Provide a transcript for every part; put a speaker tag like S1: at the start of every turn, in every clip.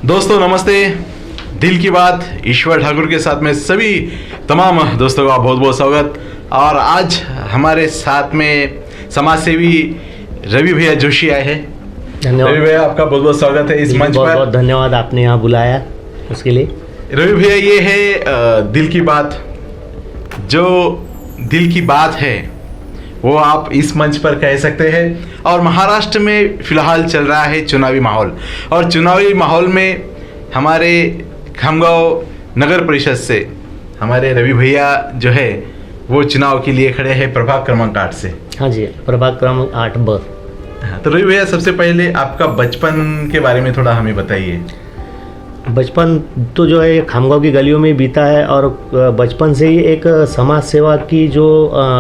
S1: दोस्तों नमस्ते। दिल की बात ईश्वर ठाकुर के साथ में सभी तमाम दोस्तों का बहुत बहुत स्वागत। और आज हमारे साथ में समाज सेवी रवि भैया जोशी आए हैं।
S2: धन्यवाद
S1: रवि भैया, आपका बहुत बहुत स्वागत है इस मंच
S2: बहुत
S1: पर।
S2: बहुत धन्यवाद, आपने यहाँ बुलाया उसके लिए।
S1: रवि भैया, ये है दिल की बात। जो दिल की बात है वो आप इस मंच पर कह सकते हैं। और महाराष्ट्र में फिलहाल चल रहा है चुनावी माहौल, और चुनावी माहौल में हमारे खामगांव नगर परिषद से हमारे रवि भैया जो है वो चुनाव के लिए खड़े हैं प्रभाग क्रमांक 8 से।
S2: हाँ जी, प्रभाग क्रमांक 8
S1: हाँ, तो रवि भैया, सबसे पहले आपका बचपन के बारे में थोड़ा हमें बताइए।
S2: बचपन तो जो है खामगांव की गलियों में बीता है, और बचपन से ही एक समाज सेवा की जो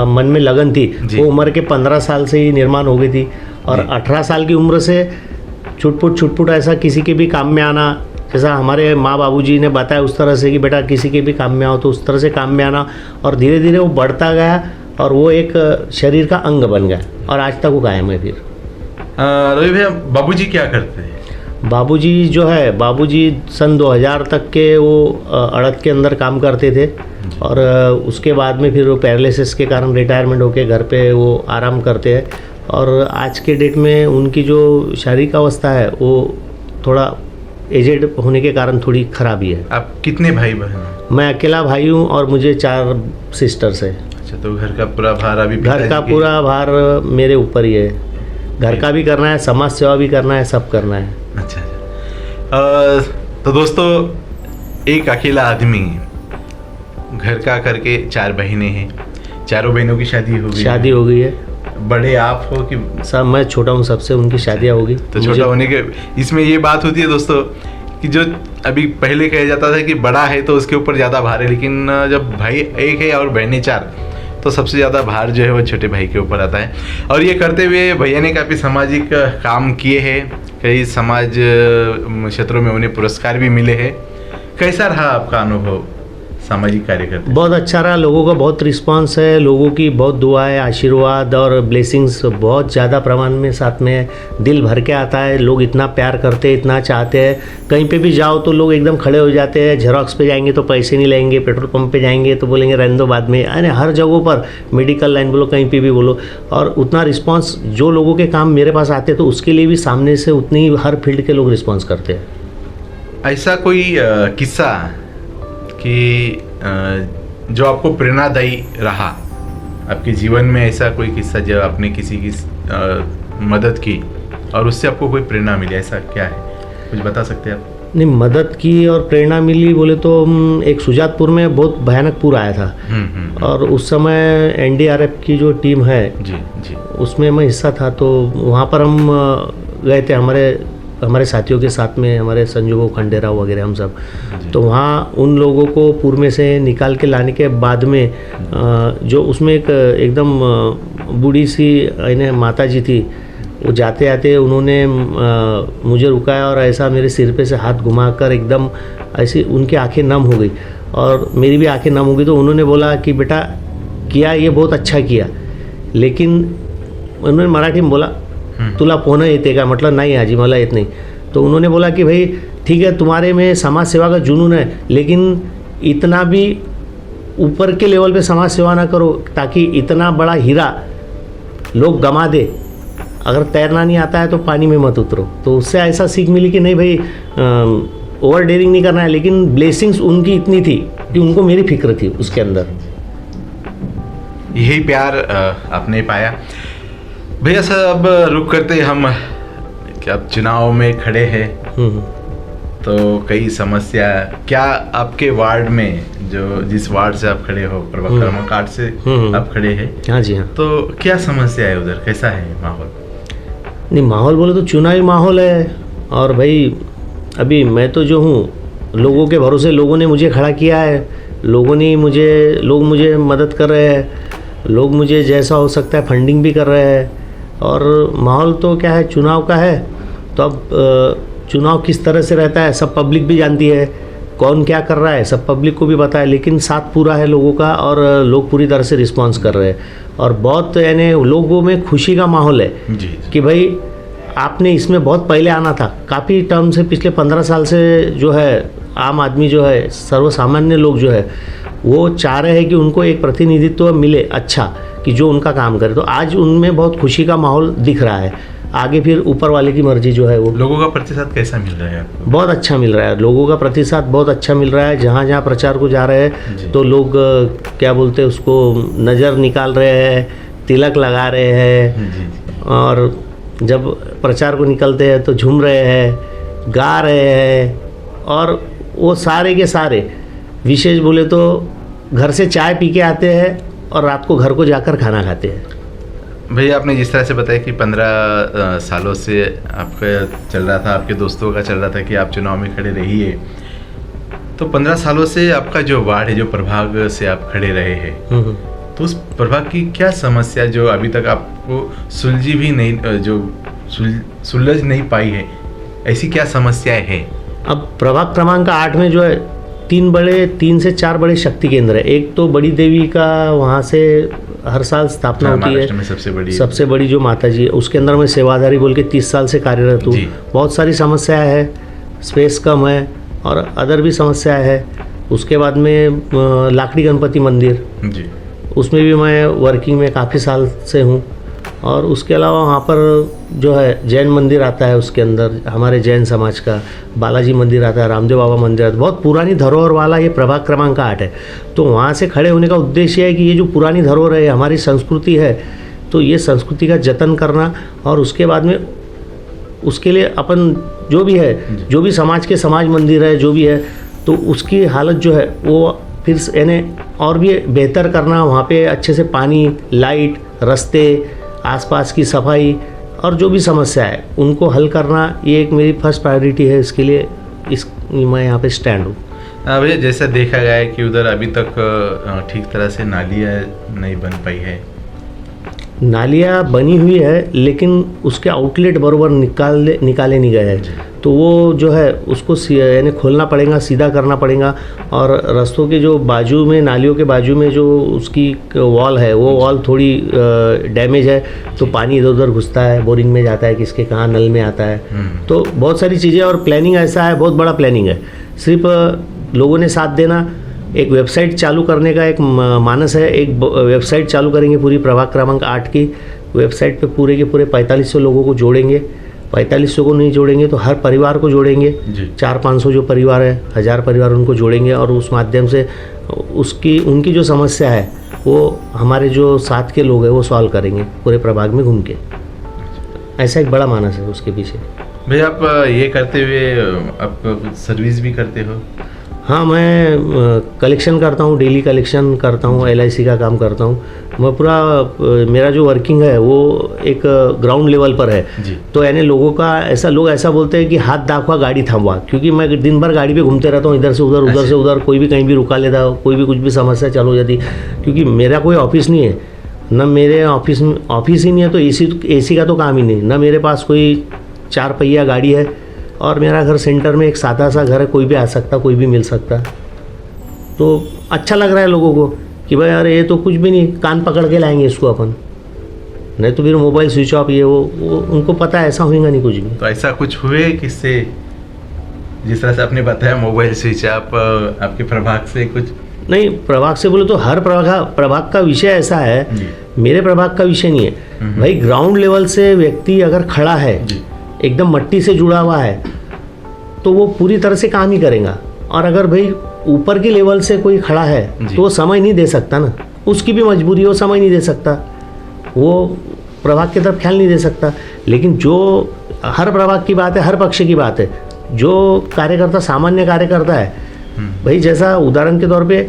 S2: मन में लगन थी वो उम्र के 15 साल से ही निर्माण हो गई थी। और 18 साल की उम्र से छुटपुट ऐसा किसी के भी काम में आना, जैसा हमारे माँ बाबूजी ने बताया उस तरह से कि बेटा किसी के भी काम में आओ, तो उस तरह से काम में आना। और धीरे धीरे वो बढ़ता गया और वो एक शरीर का अंग बन गया, और आज तक वो कायम है। फिर
S1: रवि भैया, बाबूजी क्या करते हैं?
S2: बाबूजी जो है, बाबूजी सन 2000 तक के वो अड़द के अंदर काम करते थे, और उसके बाद में फिर वो पैरालिसिस के कारण रिटायरमेंट होके घर पे वो आराम करते हैं। और आज के डेट में उनकी जो शारीरिक अवस्था है वो थोड़ा एजेड होने के कारण थोड़ी खराबी है।
S1: आप कितने भाई बहन?
S2: मैं अकेला भाई हूँ और मुझे 4 सिस्टर्स है।
S1: अच्छा, तो घर का पूरा भार अभी
S2: घर का पूरा भार मेरे ऊपर ही है। घर का भी करना है, समाज सेवा भी करना है, सब करना है।
S1: अच्छा। तो दोस्तों, एक अकेला आदमी घर का करके 4 बहनें हैं, चारों बहनों की शादी हो गई है। बड़े आप हो कि
S2: सब? मैं छोटा हूँ सबसे, उनकी शादियाँ होगी।
S1: तो छोटा होने के इसमें ये बात होती है दोस्तों कि जो अभी पहले कहा जाता था कि बड़ा है तो उसके ऊपर ज़्यादा भार है, लेकिन जब भाई एक है और बहनें 4 तो सबसे ज़्यादा भार जो है वो छोटे भाई के ऊपर आता है। और ये करते हुए भैया ने काफ़ी सामाजिक काम किए हैं, कई समाज क्षेत्रों में उन्हें पुरस्कार भी मिले हैं। कैसा रहा आपका अनुभव सामाजिक कार्य करते?
S2: बहुत अच्छा रहा, लोगों का बहुत रिस्पांस है, लोगों की बहुत दुआएं, आशीर्वाद और ब्लेसिंग्स बहुत ज़्यादा प्रमाण में साथ में दिल भर के आता है। लोग इतना प्यार करते हैं, इतना चाहते हैं। कहीं पे भी जाओ तो लोग एकदम खड़े हो जाते हैं। जेरोक्स पे जाएंगे तो पैसे नहीं लेंगे, पेट्रोल पंप पे जाएंगे तो बोलेंगे रहने दो बाद में, यानी हर जगहों पर, मेडिकल लाइन बोलो, कहीं पर भी बोलो। और उतना रिस्पॉन्स जो लोगों के काम मेरे पास आते तो उसके लिए भी सामने से उतनी ही हर फील्ड के लोग रिस्पॉन्स करते हैं।
S1: ऐसा कोई किस्सा कि जो आपको प्रेरणादायी रहा आपके जीवन में, ऐसा कोई किस्सा जब आपने किसी की मदद की और उससे आपको कोई प्रेरणा मिली, ऐसा क्या है? कुछ बता सकते हैं आप?
S2: नहीं, मदद की और प्रेरणा मिली बोले तो एक सुजातपुर में बहुत भयानक पूर आया था। और उस समय NDRF की जो टीम है
S1: जी
S2: उसमें मैं हिस्सा था। तो वहाँ पर हम गए थे हमारे साथियों के साथ में, हमारे संजू खंडेराव वगैरह हम सब। तो वहाँ उन लोगों को पूर में से निकाल के लाने के बाद में जो उसमें एक एकदम बूढ़ी सी माता जी थी, वो जाते जाते उन्होंने मुझे रुकाया और ऐसा मेरे सिर पे से हाथ घुमाकर एकदम ऐसी उनकी आंखें नम हो गई और मेरी भी आंखें नम हो गई। तो उन्होंने बोला कि बेटा किया, ये बहुत अच्छा किया, लेकिन उन्होंने मराठी में बोला तुला पोहणं येते का? मतलब नहीं आजी, मला येत नहीं। तो उन्होंने बोला कि भाई ठीक है, तुम्हारे में समाज सेवा का जुनून है, लेकिन इतना भी ऊपर के लेवल पे समाज सेवा ना करो ताकि इतना बड़ा हीरा लोग गंवा दे। अगर तैरना नहीं आता है तो पानी में मत उतरो। तो उससे ऐसा सीख मिली कि नहीं भाई, ओवर डेयरिंग नहीं करना है, लेकिन ब्लेसिंग्स उनकी इतनी थी कि उनको मेरी फिक्र थी उसके अंदर।
S1: यही प्यार आपने पाया। भैया साहब, रुक करते हम कि आप चुनाव में खड़े हैं तो कई समस्या, क्या आपके वार्ड में जो जिस वार्ड से आप खड़े हो, प्रभाग क्रमांक 8 से आप खड़े हैं?
S2: हाँ जी हाँ।
S1: तो क्या समस्या है उधर, कैसा है माहौल?
S2: नहीं, माहौल बोले तो चुनावी माहौल है। और भाई अभी मैं तो जो हूँ लोगों के भरोसे, लोगों ने मुझे खड़ा किया है, लोग मुझे मदद कर रहे हैं, लोग मुझे जैसा हो सकता है फंडिंग भी कर रहे हैं। और माहौल तो क्या है, चुनाव का है। तो अब चुनाव किस तरह से रहता है सब पब्लिक भी जानती है, कौन क्या कर रहा है सब पब्लिक को भी पता है, लेकिन साथ पूरा है लोगों का और लोग पूरी तरह से रिस्पांस कर रहे हैं। और बहुत यानी लोगों में खुशी का माहौल है
S1: जी।
S2: कि भाई आपने इसमें बहुत पहले आना था। काफ़ी टर्म से पिछले 15 साल से जो है आम आदमी जो है, सर्वसामान्य लोग जो है, वो चाह रहे हैं कि उनको एक प्रतिनिधित्व मिले अच्छा, कि जो उनका काम करे। तो आज उनमें बहुत खुशी का माहौल दिख रहा है। आगे फिर ऊपर वाले की मर्जी जो है वो।
S1: लोगों का प्रतिशत कैसा मिल रहा है आपको?
S2: बहुत अच्छा मिल रहा है, लोगों का प्रतिशत बहुत अच्छा मिल रहा है। जहाँ जहाँ प्रचार को जा रहे हैं तो लोग क्या बोलते हैं उसको, नज़र निकाल रहे हैं, तिलक लगा रहे हैं, और जब प्रचार को निकलते हैं तो झूम रहे हैं, गा रहे हैं। और वो सारे के सारे विशेष बोले तो घर से चाय पी के आते हैं और रात को घर को जाकर खाना खाते हैं।
S1: भैया आपने जिस तरह से बताया कि 15 सालों से आपका चल रहा था, आपके दोस्तों का चल रहा था कि आप चुनाव में खड़े रहिए, तो 15 सालों से आपका जो वार्ड है, जो प्रभाग से आप खड़े रहे हैं, तो उस प्रभाग की क्या समस्या जो अभी तक आपको सुलझी भी नहीं, जो सुलझ नहीं पाई है, ऐसी क्या समस्याएं हैं?
S2: अब प्रभाग क्रमांक 8 में जो है 3 से 4 बड़े शक्ति केंद्र है। एक तो बड़ी देवी का वहाँ से हर साल स्थापना होती है,
S1: में
S2: सबसे बड़ी जो माता जी है, उसके अंदर मैं सेवाधारी बोल के 30 साल से कार्यरत हूँ। बहुत सारी समस्याएं है, स्पेस कम है और अदर भी समस्याएं है। उसके बाद में लाकड़ी गणपति मंदिर
S1: जी,
S2: उसमें भी मैं वर्किंग में काफ़ी साल से हूँ। और उसके अलावा वहाँ पर जो है जैन मंदिर आता है, उसके अंदर हमारे जैन समाज का बालाजी मंदिर आता है, रामदेव बाबा मंदिर आता है। बहुत पुरानी धरोहर वाला ये प्रभाग क्रमांक 8 है। तो वहाँ से खड़े होने का उद्देश्य है कि ये जो पुरानी धरोहर है, हमारी संस्कृति है, तो ये संस्कृति का जतन करना, और उसके बाद में उसके लिए अपन जो भी है, जो भी समाज के समाज मंदिर है जो भी है, तो उसकी हालत जो है वो फिर यानी और भी बेहतर करना। वहाँ पे अच्छे से पानी, लाइट, रास्ते, आसपास की सफाई और जो भी समस्या है उनको हल करना, ये एक मेरी फर्स्ट प्रायोरिटी है। इसके लिए मैं यहाँ पे स्टैंड हूँ।
S1: भैया जैसा देखा गया है कि उधर अभी तक ठीक तरह से नालियाँ नहीं बन पाई है।
S2: नालियाँ बनी हुई है लेकिन उसके आउटलेट बराबर निकाले नहीं गए हैं। तो वो जो है उसको यानी खोलना पड़ेगा, सीधा करना पड़ेगा। और रास्तों के जो बाजू में, नालियों के बाजू में जो उसकी वॉल है, वो वॉल थोड़ी डैमेज है, तो पानी इधर उधर घुसता है, बोरिंग में जाता है, किसके कहाँ नल में आता है। तो बहुत सारी चीज़ें, और प्लानिंग ऐसा है, बहुत बड़ा प्लानिंग है। सिर्फ लोगों ने साथ देना, एक वेबसाइट चालू करने का एक मानस है। एक वेबसाइट चालू करेंगे पूरी प्रभाग क्रमांक 8 की। वेबसाइट पे पूरे के पूरे 4500 लोगों को जोड़ेंगे। 4500 को नहीं जोड़ेंगे तो हर परिवार को जोड़ेंगे। 400-500 जो परिवार है, 1000 परिवार, उनको जोड़ेंगे। और उस माध्यम से उनकी जो समस्या है वो हमारे जो साथ के लोग हैं वो सॉल्व करेंगे पूरे प्रभाग में घूम के। ऐसा एक बड़ा मानस है उसके पीछे।
S1: भैया आप ये करते हुए आप कुछ सर्विस भी करते हो?
S2: हाँ, मैं कलेक्शन करता हूँ, डेली कलेक्शन करता हूँ, LIC का काम करता हूँ। मैं पूरा मेरा जो वर्किंग है वो एक ग्राउंड लेवल पर है
S1: जी।
S2: तो यानी लोग ऐसा बोलते हैं कि हाथ दाखवा गाड़ी थामवा, क्योंकि मैं दिन भर गाड़ी पे घूमते रहता हूँ, इधर से उधर, कोई भी कहीं भी रुका लेता, कोई भी कुछ भी समस्या चालू हो जाती। क्योंकि मेरा कोई ऑफिस नहीं है, न मेरे ऑफिस ही नहीं है, तो AC का तो काम ही नहीं, न मेरे पास कोई 4 पहिया गाड़ी है। और मेरा घर सेंटर में एक सादा सा घर है, कोई भी आ सकता, कोई भी मिल सकता। तो अच्छा लग रहा है लोगों को कि भाई अरे ये तो कुछ भी नहीं, कान पकड़ के लाएंगे इसको अपन, नहीं तो फिर मोबाइल स्विच ऑफ, ये वो उनको पता है ऐसा होगा नहीं कुछ भी।
S1: तो ऐसा कुछ हुए किससे, जिस तरह से आपने बताया मोबाइल स्विच ऑफ, आपके प्रभाग से कुछ?
S2: नहीं, प्रभाग से बोले तो हर प्रभाग का विषय ऐसा है, मेरे प्रभाग का विषय नहीं है भाई। ग्राउंड लेवल से व्यक्ति अगर खड़ा है, एकदम मट्टी से जुड़ा हुआ है, तो वो पूरी तरह से काम ही करेगा। और अगर भाई ऊपर के लेवल से कोई खड़ा है तो वो समय नहीं दे सकता ना, उसकी भी मजबूरी है, वो समय नहीं दे सकता, वो प्रभाग की तरफ ख्याल नहीं दे सकता। लेकिन जो हर प्रभाग की बात है, हर पक्ष की बात है, जो कार्यकर्ता सामान्य कार्यकर्ता है भाई, जैसा उदाहरण के तौर पे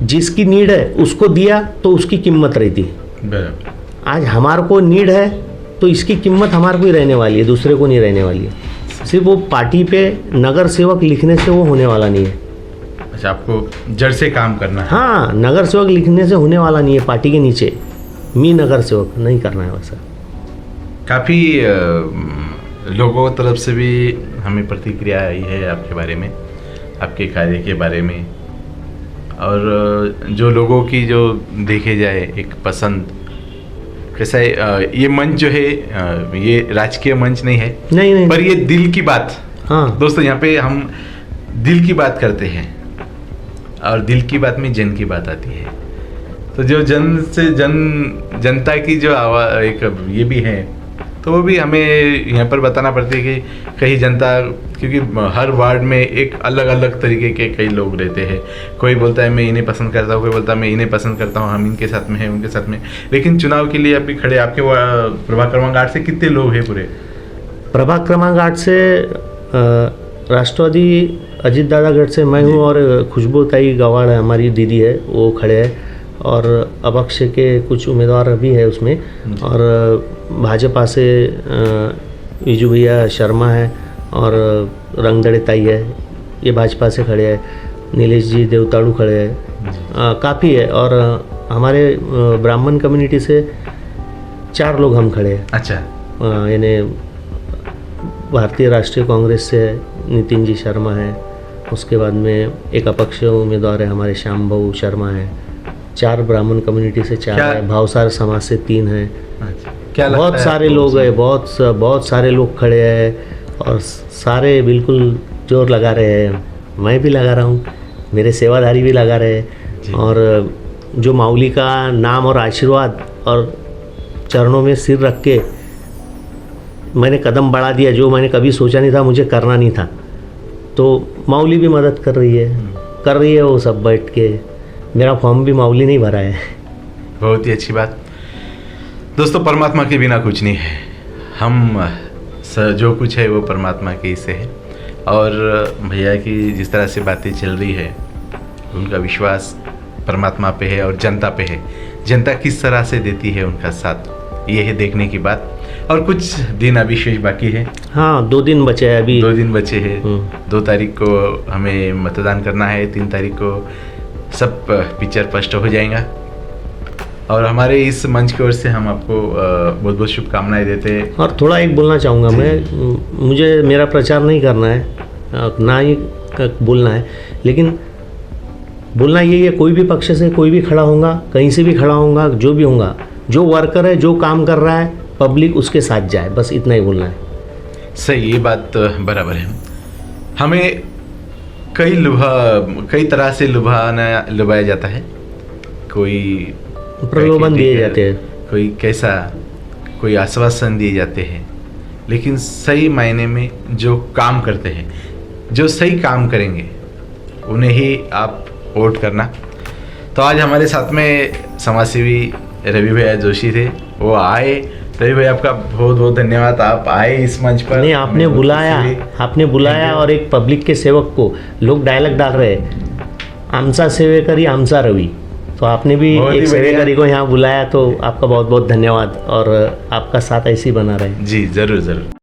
S2: जिसकी नीड है उसको दिया तो उसकी कीमत रहती है। आज हमारे को नीड है तो इसकी कीमत हमारे को ही रहने वाली है, दूसरे को नहीं रहने वाली है। सिर्फ वो पार्टी पे नगर सेवक लिखने से वो होने वाला नहीं है।
S1: अच्छा, आपको जड़ से काम करना है।
S2: हाँ, नगर सेवक लिखने से होने वाला नहीं है। पार्टी के नीचे मी नगर सेवक नहीं करना है वैसा।
S1: काफ़ी लोगों की तरफ से भी हमें प्रतिक्रिया आई है आपके बारे में, आपके कार्य के बारे में, और जो लोगों की जो देखे जाए एक पसंद कैसा है, ये मंच जो है ये राजकीय मंच नहीं है,
S2: नहीं नहीं
S1: पर ये दिल की बात।
S2: हाँ
S1: दोस्तों यहाँ पे हम दिल की बात करते हैं और दिल की बात में जन की बात आती है। तो जो जन से जनता की जो आवाज़ एक ये भी है, तो वो भी हमें यहाँ पर बताना पड़ती है कि कहीं जनता, क्योंकि हर वार्ड में एक अलग अलग तरीके के कई लोग रहते हैं। कोई बोलता है मैं इन्हें पसंद करता हूँ, कोई बोलता है मैं इन्हें पसंद करता हूँ, हम इनके साथ में हैं, उनके साथ में। लेकिन चुनाव के लिए अभी खड़े आपके प्रभाग क्रमांक 8 से कितने लोग हैं पूरे?
S2: प्रभाग क्रमांक 8 से राष्ट्रवादी अजीत दादा गढ़ से मैं हूँ और खुशबू ताई गवाड़ है, हमारी दीदी है, वो खड़े हैं। और अपक्ष के कुछ उम्मीदवार भी है उसमें। और भाजपा से विजू भैया शर्मा है और रंगदड़े ताई है, ये भाजपा से खड़े हैं। नीलेश जी देवताड़ू खड़े हैं, काफ़ी है। और हमारे ब्राह्मण कम्युनिटी से 4 लोग हम खड़े हैं।
S1: अच्छा।
S2: यानी भारतीय राष्ट्रीय कांग्रेस से नितिन जी शर्मा है, उसके बाद में एक अपक्ष उम्मीदवार है हमारे श्याम भाऊ शर्मा है। 4 ब्राह्मण कम्युनिटी से 4 है, भावसार समाज से 3 है।
S1: अच्छा। क्या लगता
S2: बहुत
S1: है
S2: सारे
S1: आपको
S2: लोग हैं, बहुत सारे लोग खड़े हैं और सारे बिल्कुल जोर लगा रहे हैं। मैं भी लगा रहा हूँ, मेरे सेवाधारी भी लगा रहे हैं। और जो माऊली का नाम और आशीर्वाद और चरणों में सिर रख के मैंने कदम बढ़ा दिया, जो मैंने कभी सोचा नहीं था, मुझे करना नहीं था, तो माऊली भी मदद कर रही है वो सब बैठ के। मेरा फॉर्म भी माऊली नहीं भरा है।
S1: बहुत ही अच्छी बात। दोस्तों परमात्मा के बिना कुछ नहीं है, हम जो कुछ है वो परमात्मा के हिस्से है। और भैया की जिस तरह से बातें चल रही है, उनका विश्वास परमात्मा पे है और जनता पे है। जनता किस तरह से देती है उनका साथ, ये है देखने की बात। और कुछ दिन अभी शेष बाकी है।
S2: हाँ 2 दिन बचे हैं अभी।
S1: 2 दिन बचे हैं। 2 तारीख को हमें मतदान करना है, 3 तारीख को सब पिक्चर स्पष्ट हो जाएगा। और हमारे इस मंच की ओर से हम आपको बहुत बहुत शुभकामनाएं देते हैं।
S2: और थोड़ा एक बोलना चाहूँगा मैं, मुझे मेरा प्रचार नहीं करना है, ना ही बोलना है, लेकिन बोलना यही है, कोई भी पक्ष से कोई भी खड़ा होगा, कहीं से भी खड़ा होगा, जो भी होगा, जो वर्कर है, जो काम कर रहा है, पब्लिक उसके साथ जाए, बस इतना ही बोलना है।
S1: सही, ये बात बराबर है। हमें कई तरह से लुभाया जाता है। कोई
S2: प्रलोभन दिए जाते हैं,
S1: कोई कैसा, कोई आश्वासन दिए जाते हैं। लेकिन सही मायने में जो काम करते हैं, जो सही काम करेंगे, उन्हें ही आप वोट करना। तो आज हमारे साथ में समाजसेवी रवि भैया जोशी थे, वो आए। रवि भाई आपका बहुत बहुत धन्यवाद, आप आए इस मंच पर।
S2: नहीं, आपने बुलाया और एक पब्लिक के सेवक को लोग डायलॉग डाल रहे हैं, आमचा सेवेकरी आमचा रवि, तो आपने भी एक सेवेकरी को यहाँ बुलाया, तो आपका बहुत बहुत धन्यवाद और आपका साथ ऐसे ही बना रहे।
S1: जी जरूर जरूर।